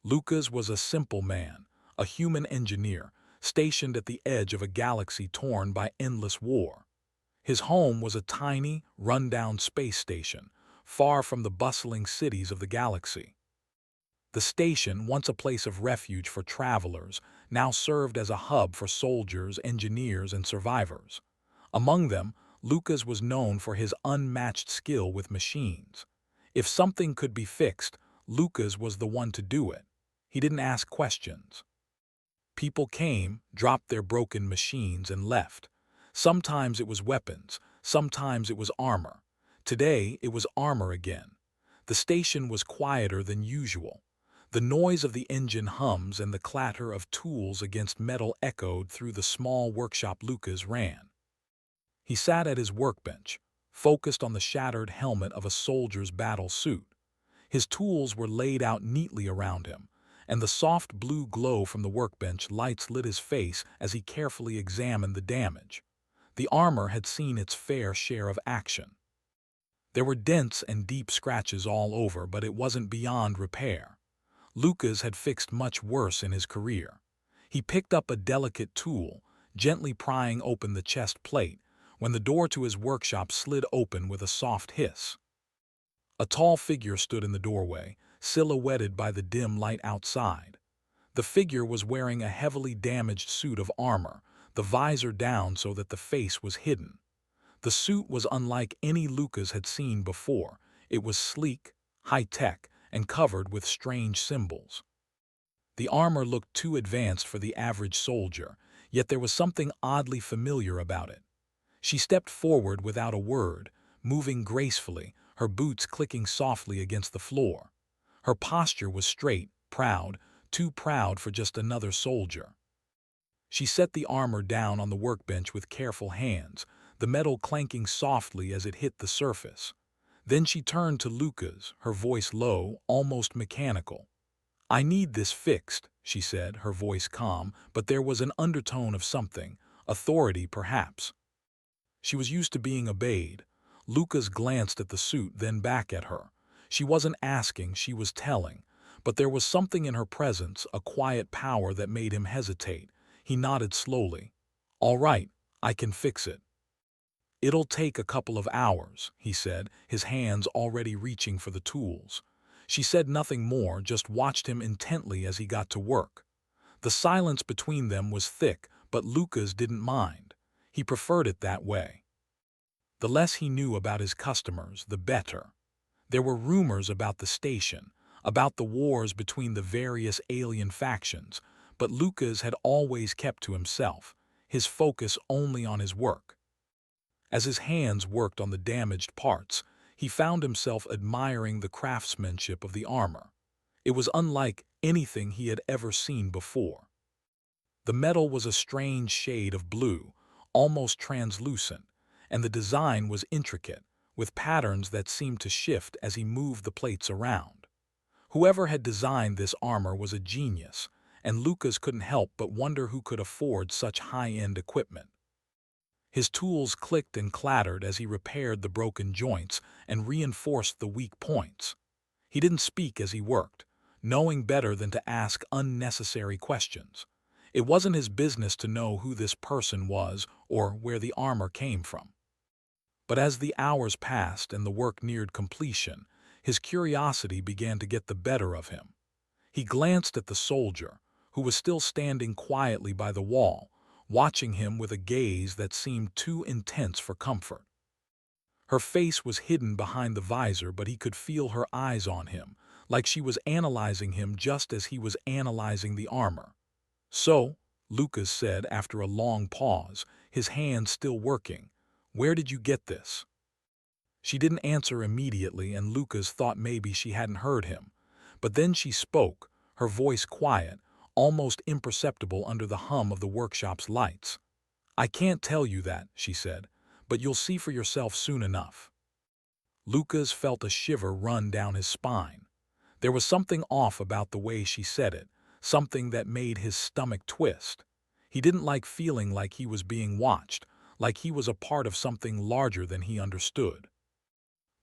Lucas was a simple man, a human engineer, stationed at the edge of a galaxy torn by endless war. His home was a tiny, run-down space station, far from the bustling cities of the galaxy. The station, once a place of refuge for travelers, now served as a hub for soldiers, engineers, and survivors. Among them, Lucas was known for his unmatched skill with machines. If something could be fixed, Lucas was the one to do it. He didn't ask questions. People came, dropped their broken machines, and left. Sometimes it was weapons, sometimes it was armor. Today, it was armor again. The station was quieter than usual. The noise of the engine hums and the clatter of tools against metal echoed through the small workshop Lucas ran. He sat at his workbench, focused on the shattered helmet of a soldier's battle suit. His tools were laid out neatly around him, and the soft blue glow from the workbench lights lit his face as he carefully examined the damage. The armor had seen its fair share of action. There were dents and deep scratches all over, but it wasn't beyond repair. Lucas had fixed much worse in his career. He picked up a delicate tool, gently prying open the chest plate, when the door to his workshop slid open with a soft hiss. A tall figure stood in the doorway, silhouetted by the dim light outside. The figure was wearing a heavily damaged suit of armor, the visor down so that the face was hidden. The suit was unlike any Lucas had seen before. It was sleek, high-tech, and covered with strange symbols. The armor looked too advanced for the average soldier, yet there was something oddly familiar about it. She stepped forward without a word, moving gracefully, her boots clicking softly against the floor. Her posture was straight, proud, too proud for just another soldier. She set the armor down on the workbench with careful hands, the metal clanking softly as it hit the surface. Then she turned to Lucas, her voice low, almost mechanical. "I need this fixed," she said, her voice calm, but there was an undertone of something, authority perhaps. She was used to being obeyed. Lucas glanced at the suit, then back at her. She wasn't asking, she was telling. But there was something in her presence, a quiet power that made him hesitate. He nodded slowly. "All right, I can fix it." "It'll take a couple of hours," he said, his hands already reaching for the tools. She said nothing more, just watched him intently as he got to work. The silence between them was thick, but Lucas didn't mind. He preferred it that way. The less he knew about his customers, the better. There were rumors about the station, about the wars between the various alien factions, but Lucas had always kept to himself, his focus only on his work. As his hands worked on the damaged parts, he found himself admiring the craftsmanship of the armor. It was unlike anything he had ever seen before. The metal was a strange shade of blue, almost translucent, and the design was intricate, with patterns that seemed to shift as he moved the plates around. Whoever had designed this armor was a genius, and Lucas couldn't help but wonder who could afford such high-end equipment. His tools clicked and clattered as he repaired the broken joints and reinforced the weak points. He didn't speak as he worked, knowing better than to ask unnecessary questions. It wasn't his business to know who this person was or where the armor came from. But as the hours passed and the work neared completion, his curiosity began to get the better of him. He glanced at the soldier, who was still standing quietly by the wall, watching him with a gaze that seemed too intense for comfort. Her face was hidden behind the visor, but he could feel her eyes on him, like she was analyzing him just as he was analyzing the armor. "So," Lucas said after a long pause, his hands still working, "where did you get this?" She didn't answer immediately, and Lucas thought maybe she hadn't heard him. But then she spoke, her voice quiet, almost imperceptible under the hum of the workshop's lights. "I can't tell you that," she said, "but you'll see for yourself soon enough." Lucas felt a shiver run down his spine. There was something off about the way she said it, something that made his stomach twist. He didn't like feeling like he was being watched, like he was a part of something larger than he understood.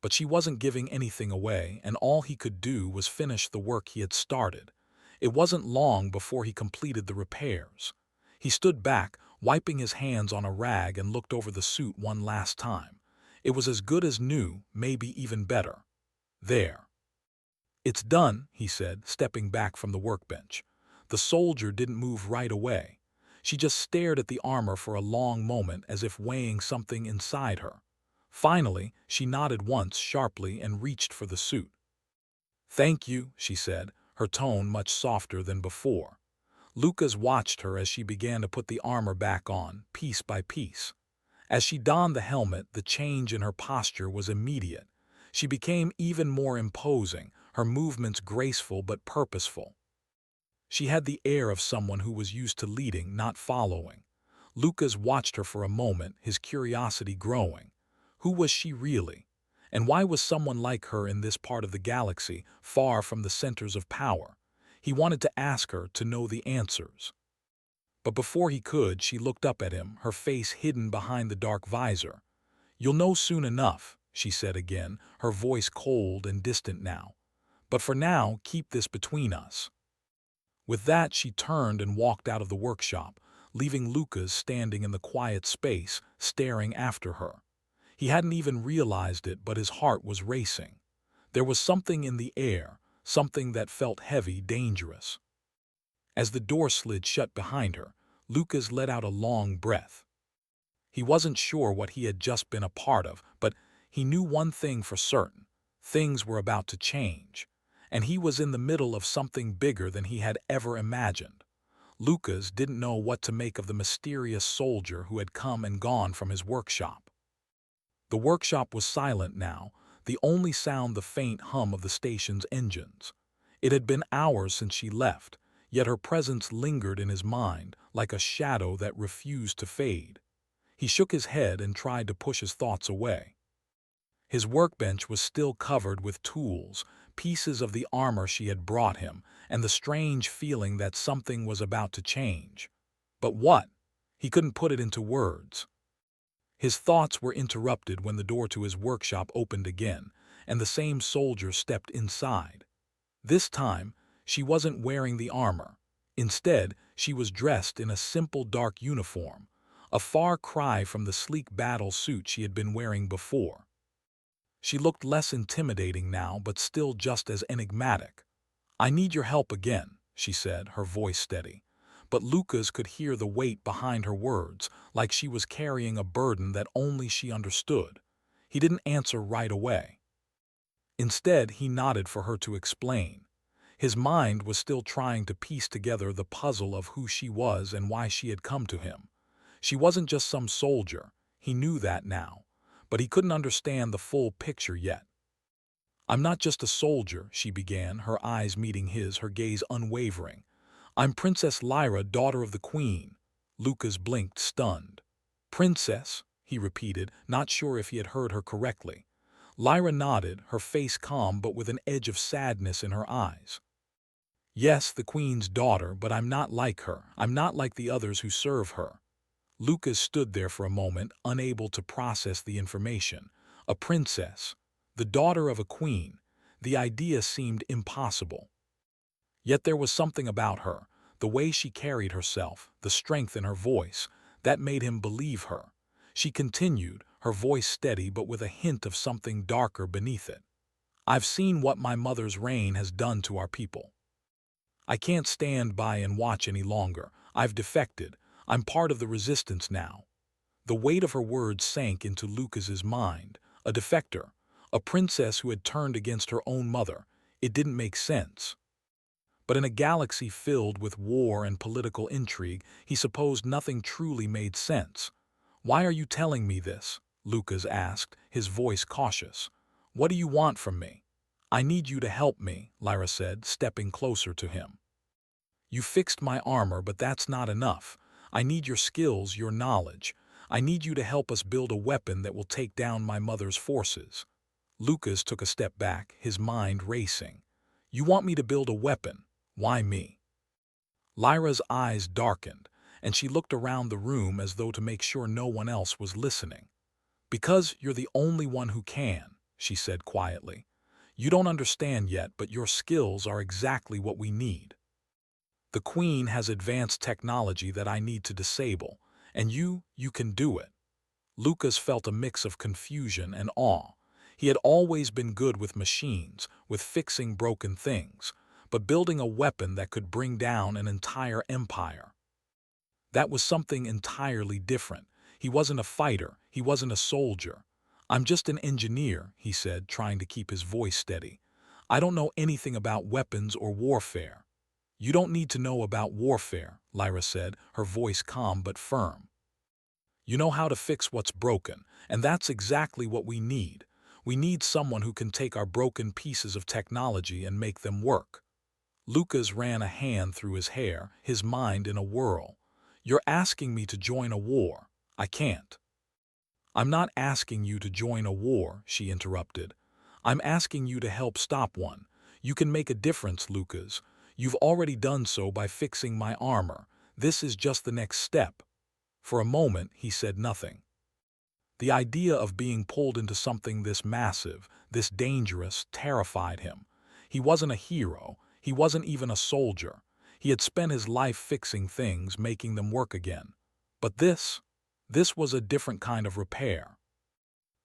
But she wasn't giving anything away, and all he could do was finish the work he had started. It wasn't long before he completed the repairs. He stood back, wiping his hands on a rag, and looked over the suit one last time. It was as good as new, maybe even better. There. "It's done," he said, stepping back from the workbench. The soldier didn't move right away. She just stared at the armor for a long moment, as if weighing something inside her. Finally, she nodded once sharply and reached for the suit. "Thank you," she said, her tone much softer than before. Lucas watched her as she began to put the armor back on, piece by piece. As she donned the helmet, the change in her posture was immediate. She became even more imposing, her movements graceful but purposeful. She had the air of someone who was used to leading, not following. Lucas watched her for a moment, his curiosity growing. Who was she really? And why was someone like her in this part of the galaxy, far from the centers of power? He wanted to ask her, to know the answers. But before he could, she looked up at him, her face hidden behind the dark visor. "You'll know soon enough," she said again, her voice cold and distant now. "But for now, keep this between us." With that, she turned and walked out of the workshop, leaving Lucas standing in the quiet space, staring after her. He hadn't even realized it, but his heart was racing. There was something in the air, something that felt heavy, dangerous. As the door slid shut behind her, Lucas let out a long breath. He wasn't sure what he had just been a part of, but he knew one thing for certain. Things were about to change, and he was in the middle of something bigger than he had ever imagined. Lucas didn't know what to make of the mysterious soldier who had come and gone from his workshop. The workshop was silent now, the only sound the faint hum of the station's engines. It had been hours since she left, yet her presence lingered in his mind like a shadow that refused to fade. He shook his head and tried to push his thoughts away. His workbench was still covered with tools, pieces of the armor she had brought him, and the strange feeling that something was about to change. But what? He couldn't put it into words. His thoughts were interrupted when the door to his workshop opened again, and the same soldier stepped inside. This time, she wasn't wearing the armor. Instead, she was dressed in a simple dark uniform, a far cry from the sleek battle suit she had been wearing before. She looked less intimidating now, but still just as enigmatic. "I need your help again," she said, her voice steady. But Lucas could hear the weight behind her words, like she was carrying a burden that only she understood. He didn't answer right away. Instead, he nodded for her to explain. His mind was still trying to piece together the puzzle of who she was and why she had come to him. She wasn't just some soldier. He knew that now. But he couldn't understand the full picture yet. "I'm not just a soldier," she began, her eyes meeting his, her gaze unwavering. "I'm Princess Lyra, daughter of the Queen." Lucas blinked, stunned. "Princess?" he repeated, not sure if he had heard her correctly. Lyra nodded, her face calm but with an edge of sadness in her eyes. "Yes, the Queen's daughter, but I'm not like her. I'm not like the others who serve her." Lucas stood there for a moment, unable to process the information. A princess, the daughter of a queen. The idea seemed impossible. Yet there was something about her, the way she carried herself, the strength in her voice, that made him believe her. She continued, her voice steady but with a hint of something darker beneath it. "I've seen what my mother's reign has done to our people. I can't stand by and watch any longer. I've defected. I'm part of the resistance now." The weight of her words sank into Lucas's mind. A defector, a princess who had turned against her own mother. It didn't make sense. But in a galaxy filled with war and political intrigue, he supposed nothing truly made sense. "Why are you telling me this?" Lucas asked, his voice cautious. "What do you want from me?" "I need you to help me," Lyra said, stepping closer to him. "You fixed my armor, but that's not enough. I need your skills, your knowledge. I need you to help us build a weapon that will take down my mother's forces." Lucas took a step back, his mind racing. "You want me to build a weapon? Why me?" Lyra's eyes darkened, and she looked around the room as though to make sure no one else was listening. "Because you're the only one who can," she said quietly. "You don't understand yet, but your skills are exactly what we need." The Queen has advanced technology that I need to disable, and you can do it. Lucas felt a mix of confusion and awe. He had always been good with machines, with fixing broken things, but building a weapon that could bring down an entire empire. That was something entirely different. He wasn't a fighter, he wasn't a soldier. I'm just an engineer, he said, trying to keep his voice steady. I don't know anything about weapons or warfare. You don't need to know about warfare, Lyra said, her voice calm but firm. You know how to fix what's broken, and that's exactly what we need. We need someone who can take our broken pieces of technology and make them work. Lucas ran a hand through his hair, his mind in a whirl. You're asking me to join a war. I can't. I'm not asking you to join a war, she interrupted. I'm asking you to help stop one. You can make a difference, Lucas. You've already done so by fixing my armor. This is just the next step. For a moment, he said nothing. The idea of being pulled into something this massive, this dangerous, terrified him. He wasn't a hero. He wasn't even a soldier. He had spent his life fixing things, making them work again. But this was a different kind of repair.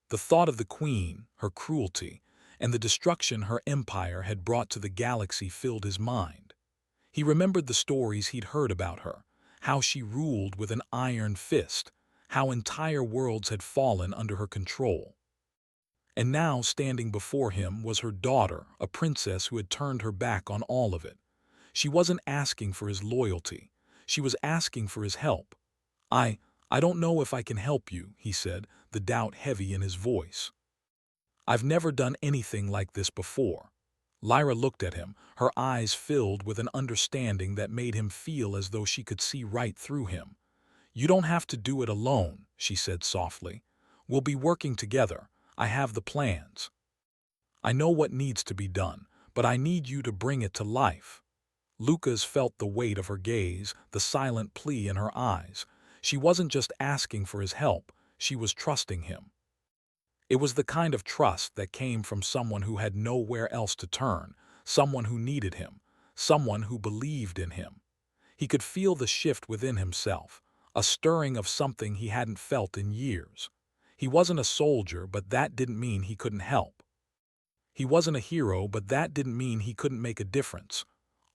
The thought of the Queen, her cruelty, and the destruction her empire had brought to the galaxy filled his mind. He remembered the stories he'd heard about her, how she ruled with an iron fist, how entire worlds had fallen under her control. And now, standing before him, was her daughter, a princess who had turned her back on all of it. She wasn't asking for his loyalty. She was asking for his help. I don't know if I can help you, he said, the doubt heavy in his voice. I've never done anything like this before. Lyra looked at him, her eyes filled with an understanding that made him feel as though she could see right through him. You don't have to do it alone, she said softly. We'll be working together. I have the plans. I know what needs to be done, but I need you to bring it to life. Lucas felt the weight of her gaze, the silent plea in her eyes. She wasn't just asking for his help, she was trusting him. It was the kind of trust that came from someone who had nowhere else to turn, someone who needed him, someone who believed in him. He could feel the shift within himself, a stirring of something he hadn't felt in years. He wasn't a soldier, but that didn't mean he couldn't help. He wasn't a hero, but that didn't mean he couldn't make a difference.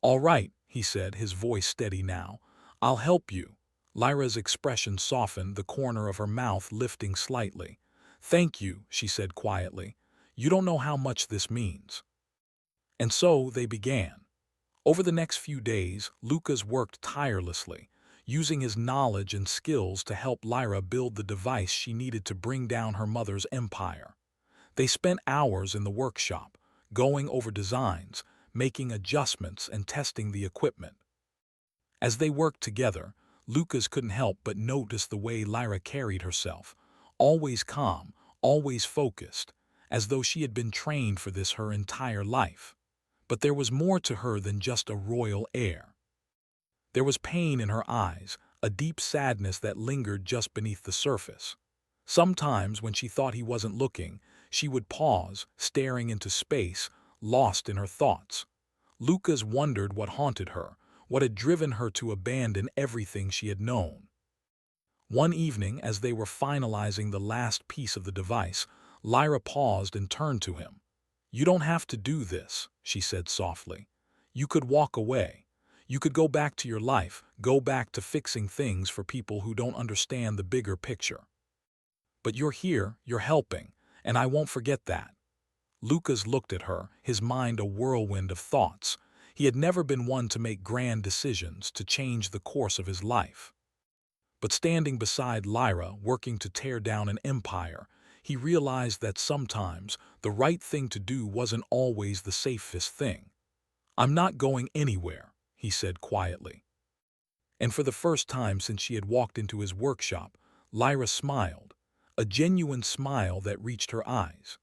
All right, he said, his voice steady now. I'll help you. Lyra's expression softened, the corner of her mouth lifting slightly. Thank you, she said quietly. You don't know how much this means. And so they began. Over the next few days, Lucas worked tirelessly, using his knowledge and skills to help Lyra build the device she needed to bring down her mother's empire. They spent hours in the workshop, going over designs, making adjustments and testing the equipment. As they worked together, Lucas couldn't help but notice the way Lyra carried herself, always calm, always focused, as though she had been trained for this her entire life. But there was more to her than just a royal air. There was pain in her eyes, a deep sadness that lingered just beneath the surface. Sometimes, when she thought he wasn't looking, she would pause, staring into space, lost in her thoughts. Lucas wondered what haunted her, what had driven her to abandon everything she had known. One evening, as they were finalizing the last piece of the device, Lyra paused and turned to him. You don't have to do this, she said softly. You could walk away. You could go back to your life, go back to fixing things for people who don't understand the bigger picture. But you're here, you're helping, and I won't forget that. Lucas looked at her, his mind a whirlwind of thoughts. He had never been one to make grand decisions, to change the course of his life. But standing beside Lyra, working to tear down an empire, he realized that sometimes the right thing to do wasn't always the safest thing. I'm not going anywhere, he said quietly. And for the first time since she had walked into his workshop, Lyra smiled, a genuine smile that reached her eyes.